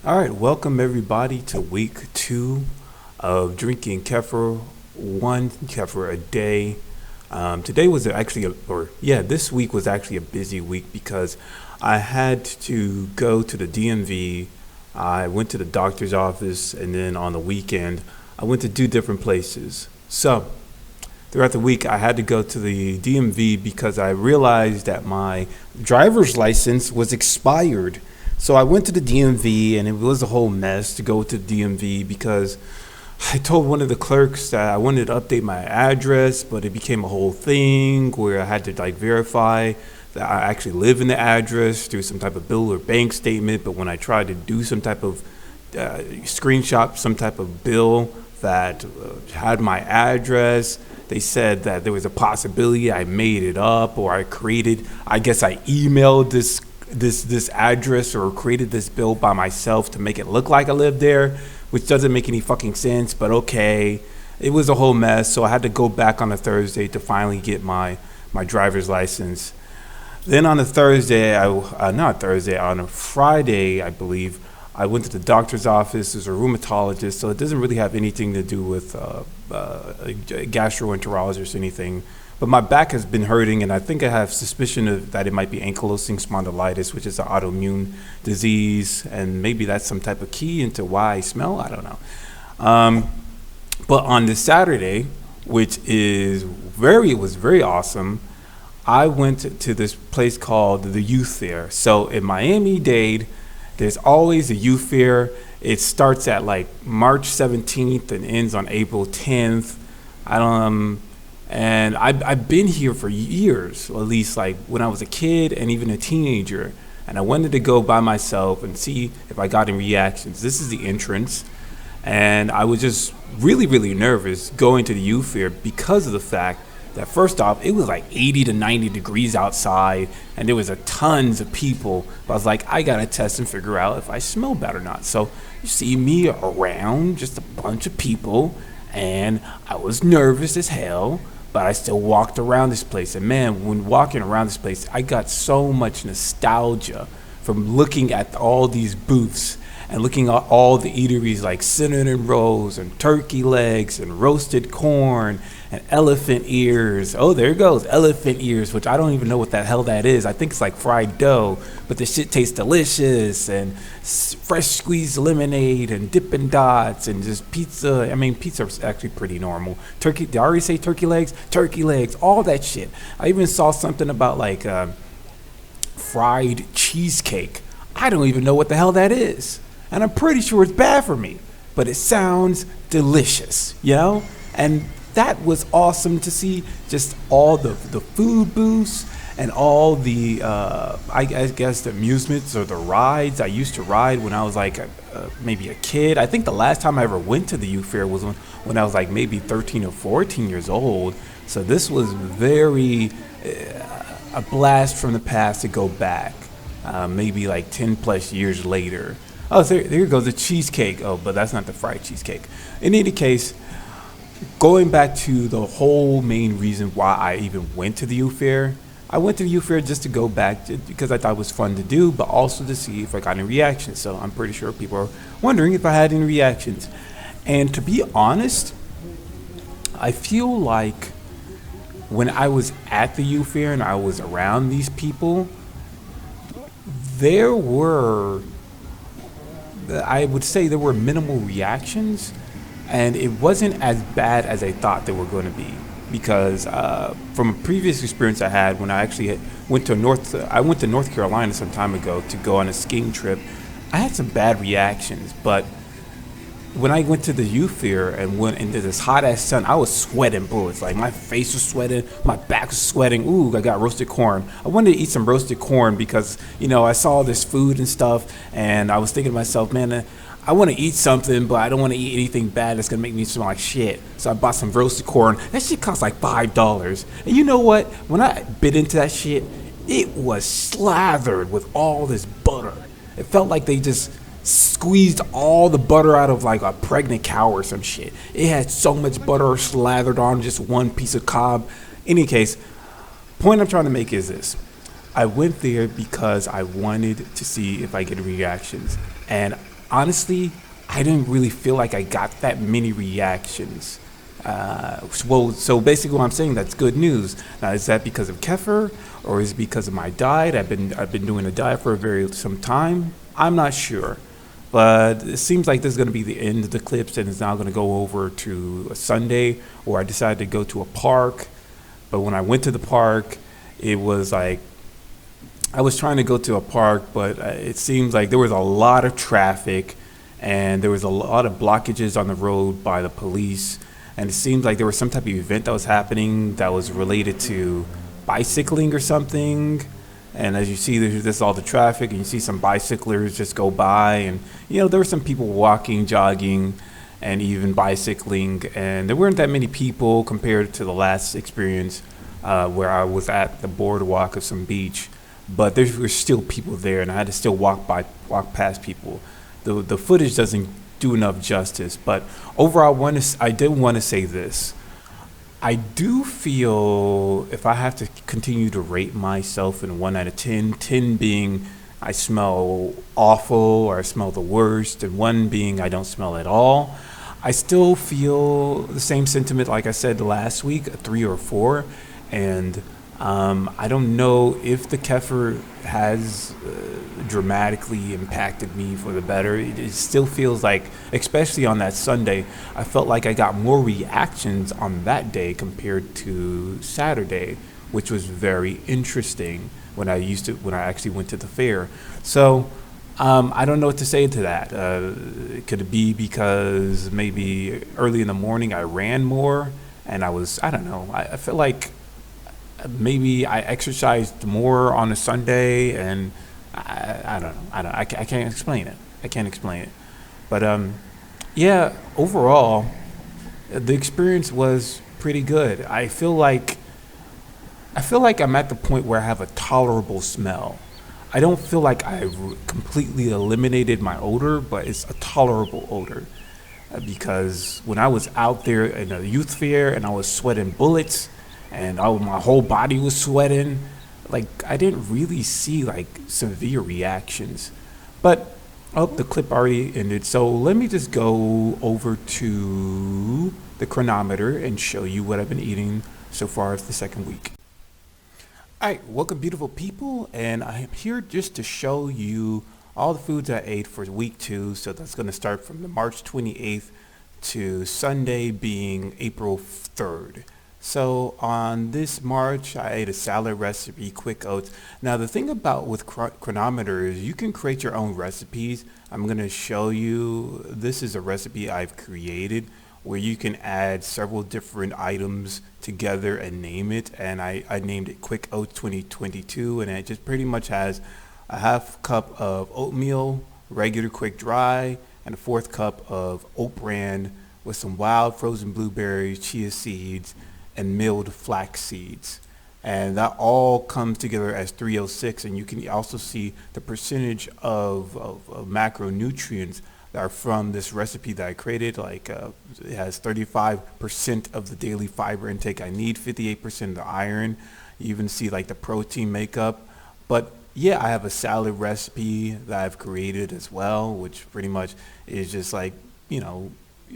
All right, welcome everybody to week 2 of drinking Kefir, one Kefir a day. Today was actually, this week was actually a busy week because I had to go to the DMV. I went to the doctor's office, and then on the weekend, I went to 2 different places. So, throughout the week, I had to go to the DMV because I realized that my driver's license was expired. So I went to the DMV, and it was a whole mess to go to the DMV because I told one of the clerks that I wanted to update my address, but it became a whole thing where I had to verify that I actually live in the address through some type of bill or bank statement. But when I tried to do some type of screenshot, some type of bill that had my address, they said that there was a possibility I made it up or I guess I emailed this address or created this bill by myself to make it look like I lived there, which doesn't make any fucking sense, but okay. It was a whole mess, so I had to go back on a Thursday to finally get my driver's license. Then on a on a Friday, I believe, I went to the doctor's office. There's a rheumatologist, so it doesn't really have anything to do with a gastroenterologist or anything. But my back has been hurting, and I think I have suspicion that it might be ankylosing spondylitis, which is an autoimmune disease, and maybe that's some type of key into why I smell. I don't know. But on this Saturday, which was very awesome, I went to this place called the Youth Fair. So in Miami-Dade, there's always a youth fair. It starts at like March 17th and ends on April 10th. And I've been here for years, or at least like when I was a kid and even a teenager. And I wanted to go by myself and see if I got any reactions. This is the entrance. And I was just really, really nervous going to the youth fair because of the fact that, first off, it was like 80 to 90 degrees outside and there was tons of people. But I was like, I got to test and figure out if I smell bad or not. So you see me around just a bunch of people, and I was nervous as hell. But I still walked around this place. And man, when walking around this place, I got so much nostalgia from looking at all these booths and looking at all the eateries like cinnamon rolls and turkey legs and roasted corn and elephant ears. Oh, there it goes, elephant ears, which I don't even know what the hell that is. I think it's like fried dough, but the shit tastes delicious, and fresh squeezed lemonade and Dippin' Dots and just pizza. I mean, pizza is actually pretty normal. Turkey, did I already say turkey legs? Turkey legs, all that shit. I even saw something about like fried cheesecake. I don't even know what the hell that is. And I'm pretty sure it's bad for me, but it sounds delicious, you know? And that was awesome to see, just all the food booths and all the, I guess, the amusements or the rides I used to ride when I was like maybe a kid. I think the last time I ever went to the youth fair was when I was like maybe 13 or 14 years old. So this was very a blast from the past to go back, maybe like 10 plus years later. Oh, there goes the cheesecake. Oh, but that's not the fried cheesecake. In any case, going back to the whole main reason why I even went to the youth fair, I went to the youth fair just to go back because I thought it was fun to do, but also to see if I got any reactions. So I'm pretty sure people are wondering if I had any reactions. And to be honest, I feel like when I was at the youth fair and I was around these people, I would say there were minimal reactions, and it wasn't as bad as I thought they were going to be. Because from a previous experience I had when I actually went to North Carolina some time ago to go on a skiing trip, I had some bad reactions. But when I went to the youth fair and went into this hot ass sun, I was sweating bullets. Like my face was sweating, my back was sweating. Ooh, I got roasted corn. I wanted to eat some roasted corn because, I saw this food and stuff, and I was thinking to myself, man, I want to eat something, but I don't want to eat anything bad that's going to make me smell like shit. So I bought some roasted corn. That shit cost like $5. And you know what? When I bit into that shit, it was slathered with all this butter. It felt like they just squeezed all the butter out of like a pregnant cow or some shit. It had so much butter slathered on just one piece of cob. Any case, point I'm trying to make is this. I went there because I wanted to see if I get reactions. And honestly, I didn't really feel like I got that many reactions. So basically, what I'm saying, that's good news. Now, is that because of Kefir, or is it because of my diet? I've been doing a diet for a very some time. I'm not sure, but it seems like this is going to be the end of the clips, and it's now going to go over to a Sunday where I decided to go to a park. But when I went to the park, it was like I was trying to go to a park, but it seems like there was a lot of traffic and there was a lot of blockages on the road by the police. And it seems like there was some type of event that was happening that was related to bicycling or something. And as you see, there's just all the traffic, and you see some bicyclers just go by. And, there were some people walking, jogging, and even bicycling. And there weren't that many people compared to the last experience where I was at the boardwalk of some beach, but there were still people there, and I had to still walk past people. The footage doesn't do enough justice, but overall, I did want to say this. I do feel if I have to continue to rate myself in 1 out of 10, 10 being I smell awful or I smell the worst, and 1 being I don't smell at all, I still feel the same sentiment like I said last week, a 3 or 4. And I don't know if the Kefir has dramatically impacted me for the better. It still feels like, especially on that Sunday, I felt like I got more reactions on that day compared to Saturday, which was very interesting when I actually went to the fair. So I don't know what to say to that. Could it be because maybe early in the morning I ran more and I don't know. I feel like maybe I exercised more on a Sunday, and I don't know. I can't explain it. I can't explain it. But yeah, overall, the experience was pretty good. I feel like I'm at the point where I have a tolerable smell. I don't feel like I've completely eliminated my odor, but it's a tolerable odor. Because when I was out there in a youth fair and I was sweating bullets, and my whole body was sweating, like I didn't really see like severe reactions. But the clip already ended, so let me just go over to the chronometer and show you what I've been eating so far as the second week. All right, welcome, beautiful people, and I am here just to show you all the foods I ate for week 2. So that's going to start from the March 28th to Sunday being April 3rd. So on this March, I ate a salad recipe, quick oats. Now the thing about with chronometer is you can create your own recipes. I'm going to show you, this is a recipe I've created where you can add several different items together and name it. And I named it Quick Oats 2022, and it just pretty much has a half cup of oatmeal, regular quick dry, and a fourth cup of oat bran with some wild frozen blueberries, chia seeds, and milled flax seeds. And that all comes together as 306, and you can also see the percentage of macronutrients that are from this recipe that I created. Like it has 35% of the daily fiber intake I need, 58% of the iron. You even see like the protein makeup. But yeah, I have a salad recipe that I've created as well, which pretty much is just like,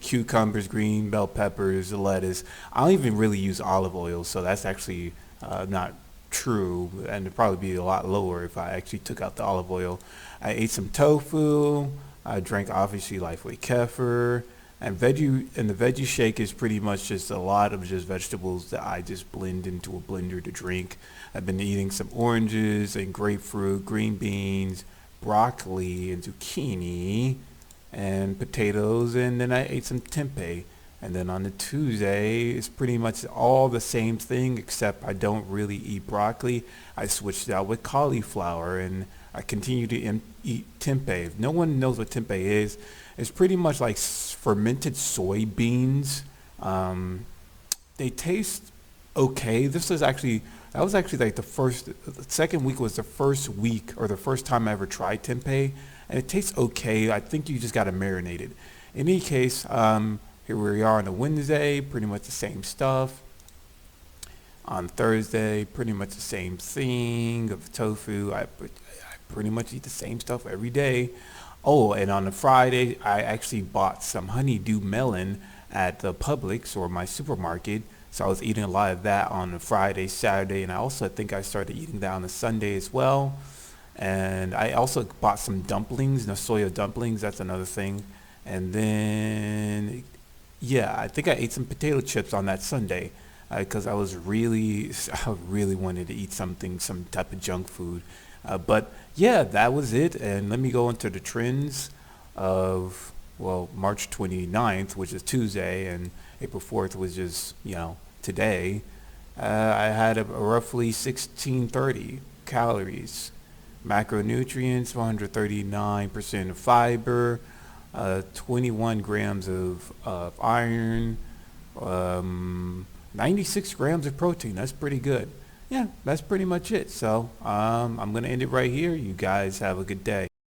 cucumbers, green bell peppers, lettuce. I don't even really use olive oil, so that's actually not true, and it'd probably be a lot lower if I actually took out the olive oil. I ate some tofu. I drank obviously Lifeway Kefir, and the veggie shake is pretty much just a lot of just vegetables that I just blend into a blender to drink. I've been eating some oranges and grapefruit, green beans, broccoli, and zucchini, and potatoes, and then I ate some tempeh. And then on the Tuesday, it's pretty much all the same thing, except I don't really eat broccoli. I switched out with cauliflower, and I continue to eat tempeh. If no one knows what tempeh is, it's pretty much like fermented soybeans. They taste okay. That was actually like the second week was the first week or the first time I ever tried tempeh, and it tastes okay. I think you just got to marinate it. In any case, here we are on a Wednesday, pretty much the same stuff. On Thursday, pretty much the same thing of tofu. I pretty much eat the same stuff every day. Oh, and on a Friday, I actually bought some honeydew melon at the Publix or my supermarket. So I was eating a lot of that on a Friday, Saturday, and I also think I started eating that on a Sunday as well. And I also bought some dumplings, no soya dumplings. That's another thing. And then, yeah, I think I ate some potato chips on that Sunday because I was really, I really wanted to eat something, some type of junk food. But yeah, that was it. And let me go into the trends of, well, March 29th, which is Tuesday, and April 4th, which is, today. I had a roughly 1630 calories, macronutrients, 139% of fiber, 21 grams of iron, 96 grams of protein. That's pretty good. Yeah, that's pretty much it. So I'm going to end it right here. You guys have a good day.